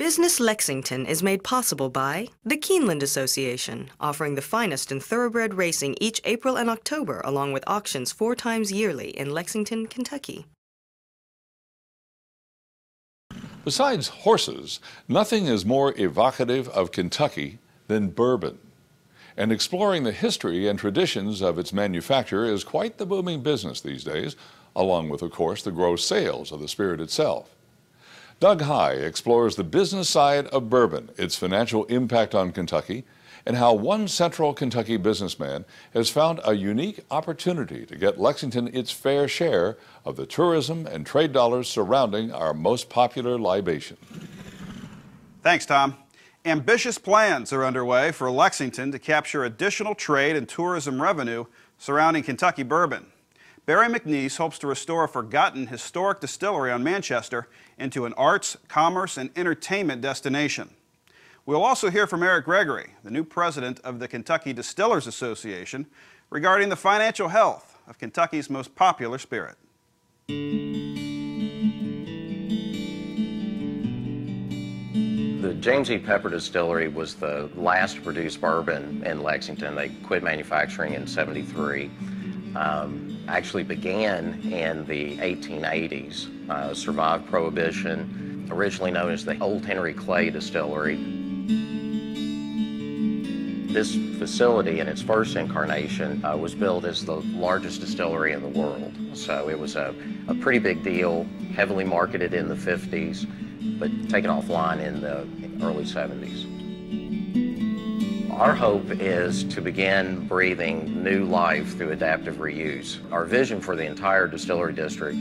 Business Lexington is made possible by the Keeneland Association, offering the finest in thoroughbred racing each April and October, along with auctions 4 times yearly in Lexington, Kentucky. Besides horses, nothing is more evocative of Kentucky than bourbon. And exploring the history and traditions of its manufacture is quite the booming business these days, along with, of course, the gross sales of the spirit itself. Doug High explores the business side of bourbon, its financial impact on Kentucky, and how one central Kentucky businessman has found a unique opportunity to get Lexington its fair share of the tourism and trade dollars surrounding our most popular libation. Thanks, Tom. Ambitious plans are underway for Lexington to capture additional trade and tourism revenue surrounding Kentucky bourbon. Barry McNeese hopes to restore a forgotten historic distillery on Manchester into an arts, commerce, and entertainment destination. We'll also hear from Eric Gregory, the new president of the Kentucky Distillers Association, regarding the financial health of Kentucky's most popular spirit. The James E. Pepper Distillery was the last to produce bourbon in Lexington. They quit manufacturing in '73. Actually began in the 1880s, survived Prohibition, originally known as the Old Henry Clay Distillery. This facility in its first incarnation was built as the largest distillery in the world. So it was a pretty big deal, heavily marketed in the 50s, but taken offline in the early 70s. Our hope is to begin breathing new life through adaptive reuse. Our vision for the entire distillery district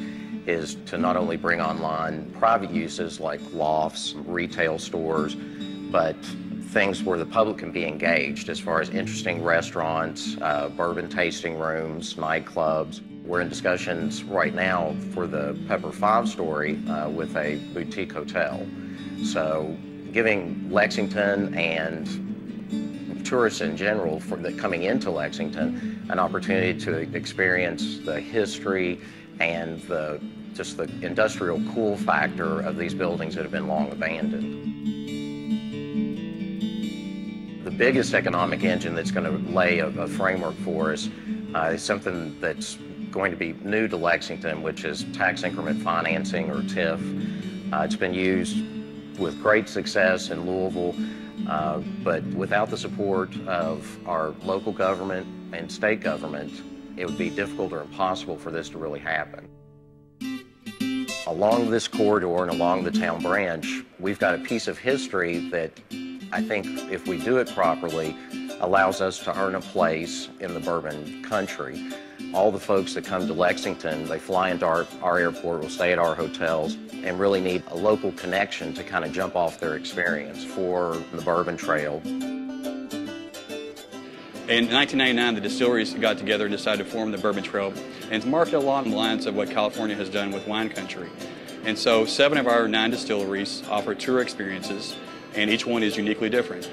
is to not only bring online private uses like lofts, retail stores, but things where the public can be engaged as far as interesting restaurants, bourbon tasting rooms, nightclubs. We're in discussions right now for the Pepper 5-story with a boutique hotel. So giving Lexington and tourists in general coming into Lexington an opportunity to experience the history and just the industrial cool factor of these buildings that have been long abandoned. The biggest economic engine that's going to lay a framework for us is something that's going to be new to Lexington, which is tax increment financing, or TIF. It's been used with great success in Louisville, but without the support of our local government and state government, it would be difficult or impossible for this to really happen. Along this corridor and along the town branch, we've got a piece of history that I think, if we do it properly, allows us to earn a place in the bourbon country. All the folks that come to Lexington, they fly into our airport, will stay at our hotels, and really need a local connection to kind of jump off their experience for the Bourbon Trail. In 1999, the distilleries got together and decided to form the Bourbon Trail and to market along the lines of what California has done with wine country. And so 7 of our 9 distilleries offer tour experiences, and each one is uniquely different.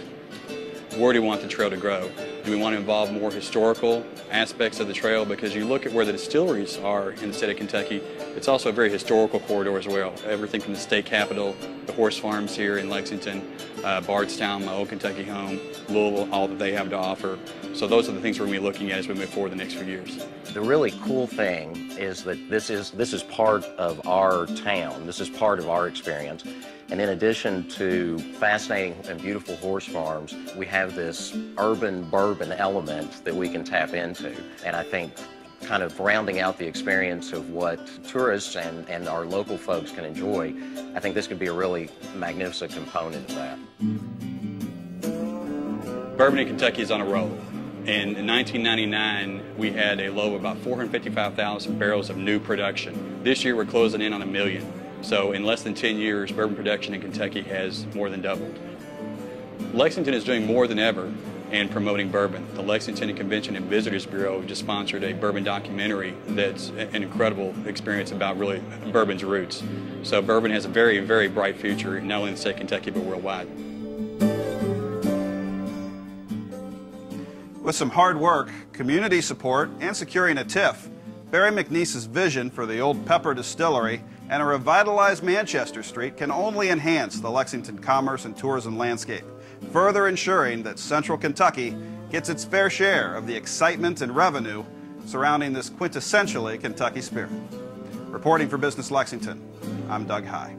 Where do we want the trail to grow? Do we want to involve more historical aspects of the trail? Because you look at where the distilleries are in the state of Kentucky, it's also a very historical corridor as well. Everything from the state capitol, the horse farms here in Lexington, Bardstown, my old Kentucky home, Louisville, all that they have to offer. So those are the things we're going to be looking at as we move forward the next few years. The really cool thing is that this is part of our town. This is part of our experience. And in addition to fascinating and beautiful horse farms, we have this urban bourbon element that we can tap into. And I think kind of rounding out the experience of what tourists and our local folks can enjoy, I think this could be a really magnificent component of that. Bourbon in Kentucky is on a roll. In 1999, we had a low of about 455,000 barrels of new production. This year, we're closing in on 1 million. So in less than 10 years, bourbon production in Kentucky has more than doubled. Lexington is doing more than ever in promoting bourbon. The Lexington Convention and Visitors Bureau just sponsored a bourbon documentary that's an incredible experience about really bourbon's roots. So bourbon has a very, very bright future, not only in the state of Kentucky, but worldwide. With some hard work, community support, and securing a TIF, Barry McNeese's vision for the Old Pepper Distillery And a revitalized Manchester Street can only enhance the Lexington commerce and tourism landscape, further ensuring that Central Kentucky gets its fair share of the excitement and revenue surrounding this quintessentially Kentucky spirit. Reporting for Business Lexington, I'm Doug High.